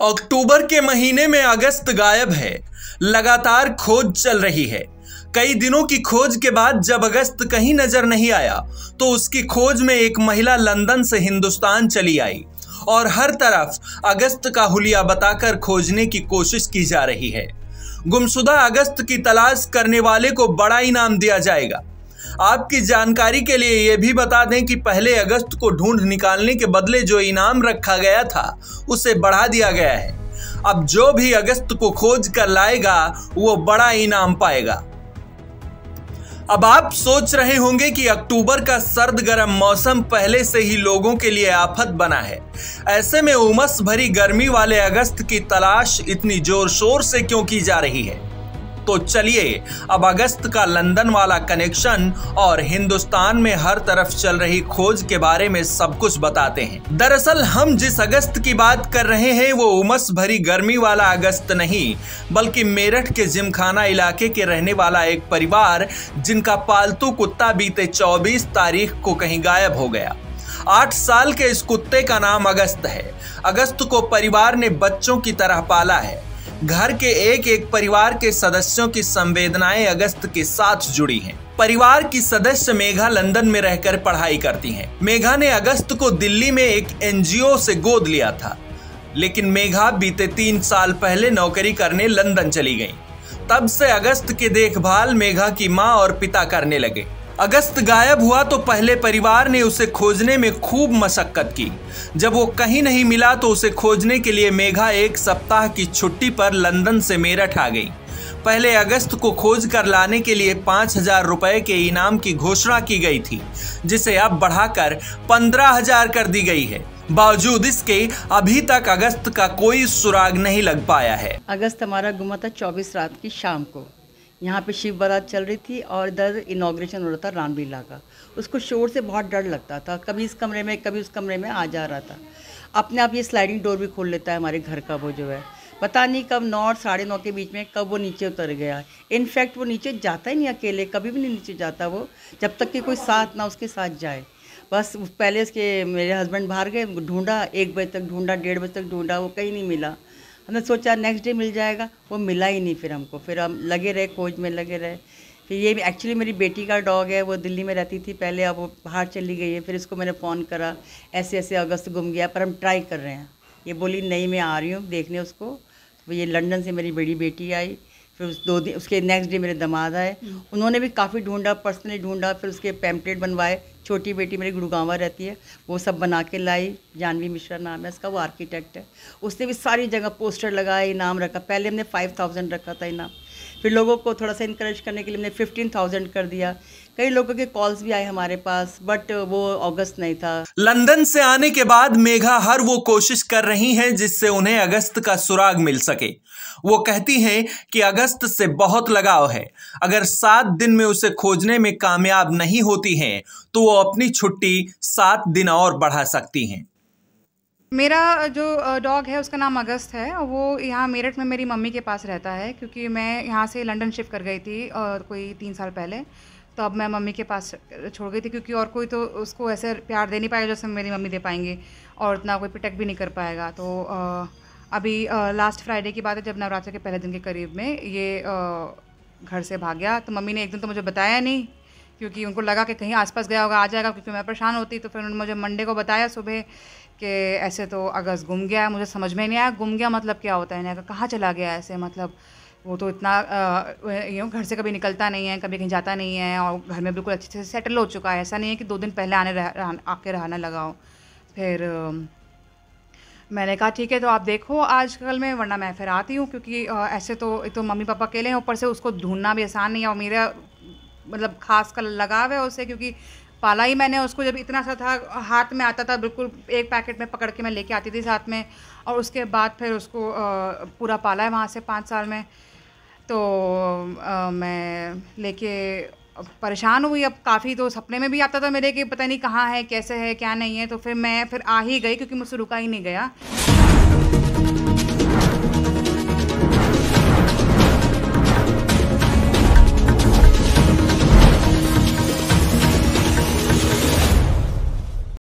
अक्टूबर के महीने में अगस्त गायब है। लगातार खोज चल रही है। कई दिनों की खोज के बाद जब अगस्त कहीं नजर नहीं आया तो उसकी खोज में एक महिला लंदन से हिंदुस्तान चली आई और हर तरफ अगस्त का हुलिया बताकर खोजने की कोशिश की जा रही है। गुमशुदा अगस्त की तलाश करने वाले को बड़ा इनाम दिया जाएगा। आपकी जानकारी के लिए यह भी बता दें कि पहले अगस्त को ढूंढ निकालने के बदले जो इनाम रखा गया था उसे बढ़ा दिया गया है। अब जो भी अगस्त को खोज कर लाएगा वो बड़ा इनाम पाएगा। अब आप सोच रहे होंगे कि अक्टूबर का सर्द गर्म मौसम पहले से ही लोगों के लिए आफत बना है। ऐसे में उमस भरी गर्मी वाले अगस्त की तलाश इतनी जोर शोर से क्यों की जा रही है? तो चलिए अब अगस्त का लंदन वाला कनेक्शन और हिंदुस्तान में हर तरफ चल रही खोज के बारे में सब कुछ बताते हैं। दरअसल हम जिस अगस्त की बात कर रहे हैं वो उमस भरी गर्मी वाला अगस्त नहीं, बल्कि मेरठ के जिमखाना इलाके के रहने वाला एक परिवार जिनका पालतू कुत्ता बीते 24 तारीख को कहीं गायब हो गया। 8 साल के इस कुत्ते का नाम अगस्त है। अगस्त को परिवार ने बच्चों की तरह पाला है। घर के एक एक परिवार के सदस्यों की संवेदनाएं अगस्त के साथ जुड़ी हैं। परिवार की सदस्य मेघा लंदन में रहकर पढ़ाई करती हैं। मेघा ने अगस्त को दिल्ली में एक एनजीओ से गोद लिया था, लेकिन मेघा बीते 3 साल पहले नौकरी करने लंदन चली गई। तब से अगस्त की देखभाल मेघा की माँ और पिता करने लगे। अगस्त गायब हुआ तो पहले परिवार ने उसे खोजने में खूब मशक्कत की। जब वो कहीं नहीं मिला तो उसे खोजने के लिए मेघा 1 सप्ताह की छुट्टी पर लंदन से मेरठ आ गई। पहले अगस्त को खोज कर लाने के लिए 5,000 रुपए के इनाम की घोषणा की गई थी, जिसे अब बढ़ाकर 15,000 कर दी गई है। बावजूद इसके अभी तक अगस्त का कोई सुराग नहीं लग पाया है। अगस्त हमारा गुमा था 24 रात की शाम को। यहाँ पे शिव बारात चल रही थी और इधर इनॉग्रेशन हो रहा था रामलीला का। उसको शोर से बहुत डर लगता था, कभी इस कमरे में कभी उस कमरे में आ जा रहा था। अपने आप ये स्लाइडिंग डोर भी खोल लेता है हमारे घर का, वो जो है पता नहीं कब 9 और 9:30 के बीच में कब वो नीचे उतर गया। इनफैक्ट वो नीचे जाता ही नहीं अकेले, कभी भी नहीं नीचे जाता वो, जब तक कि कोई साथ ना उसके साथ जाए। बस पहले उसके मेरे हस्बैंड बाहर गए, ढूंढा 1 बजे तक ढूंढा, 1:30 बजे तक ढूंढा, वो कहीं नहीं मिला। हमने सोचा नेक्स्ट डे मिल जाएगा, वो मिला ही नहीं। फिर हमको फिर हम लगे रहे, खोज में लगे रहे। फिर ये एक्चुअली मेरी बेटी का डॉग है, वो दिल्ली में रहती थी पहले, अब वो बाहर चली गई है। फिर इसको मैंने फ़ोन करा, ऐसे ऐसे अगस्त गुम गया, पर हम ट्राई कर रहे हैं। ये बोली नहीं मैं आ रही हूँ देखने उसको। तो ये लंदन से मेरी बड़ी बेटी आई, फिर उस 2 दिन उसके नेक्स्ट डे मेरे दामाद आए। उन्होंने भी काफ़ी ढूंढा, पर्सनली ढूंढा, फिर उसके पैम्पलेट बनवाए। छोटी बेटी मेरी गुड़गांवा रहती है, वो सब बना के लाई। जानवी मिश्रा नाम है उसका, वो आर्किटेक्ट है। उसने भी सारी जगह पोस्टर लगाए, इनाम रखा। पहले हमने 5,000 रखा था इनाम, फिर लोगों को थोड़ा सा इनकरेज करने के लिए हमने 15,000 कर दिया। कई लोगों के कॉल्स भी आए हमारे पास, बट वो अगस्त नहीं था। लंदन से आने के बाद मेघा हर वो कोशिश कर रही हैं जिससे उन्हें अगस्त का सुराग मिल सके। वो कहती हैं कि अगस्त से बहुत लगाव है। अगर 7 दिन में उसे खोजने में कामयाब नहीं होती हैं तो वो अपनी छुट्टी 7 दिन और बढ़ा सकती हैं। मेरा जो डॉग है उसका नाम अगस्त है। वो यहाँ मेरठ में मेरी मम्मी के पास रहता है, क्योंकि मैं यहाँ से लंदन शिफ्ट कर गई थी और कोई 3 साल पहले। तो अब मैं मम्मी के पास छोड़ गई थी, क्योंकि और कोई तो उसको ऐसे प्यार दे नहीं पाएगा जैसे मेरी मम्मी दे पाएंगे, और इतना कोई प्रोटेक्ट भी नहीं कर पाएगा। तो अभी लास्ट फ्राइडे की बात है, जब नवरात्र के पहले दिन के करीब में ये घर से भाग गया। तो मम्मी ने एक दिन तो मुझे बताया नहीं, क्योंकि उनको लगा कि कहीं आसपास गया होगा, आ जाएगा, क्योंकि मैं परेशान होती। तो फिर उन्होंने मुझे मंडे को बताया सुबह कि ऐसे तो अगस्त गुम गया है। मुझे समझ में नहीं आया गुम गया मतलब क्या होता है। इन्हें कहाँ चला गया ऐसे, मतलब वो तो इतना घर से कभी निकलता नहीं है, कभी कहीं जाता नहीं है, और घर में बिल्कुल अच्छे से सेटल हो चुका है। ऐसा नहीं है कि 2 दिन पहले आके रहने लगा हो। फिर मैंने कहा ठीक है, तो आप देखो आजकल में, वरना मैं फिर आती हूँ, क्योंकि ऐसे तो मम्मी पापा अकेले हैं, ऊपर से उसको ढूंढना भी आसान नहीं है। और मेरा मतलब खास का लगाव है उससे, क्योंकि पाला ही मैंने उसको। जब इतना सा था, हाथ में आता था, बिल्कुल एक पैकेट में पकड़ के मैं लेके आती थी साथ में, और उसके बाद फिर उसको पूरा पाला है वहाँ से 5 साल में। तो मैं लेके परेशान हुई अब काफ़ी। तो सपने में भी आता था मेरे कि पता नहीं कहाँ है, कैसे है, क्या नहीं है। तो फिर मैं आ ही गई, क्योंकि मुझसे रुका ही नहीं गया।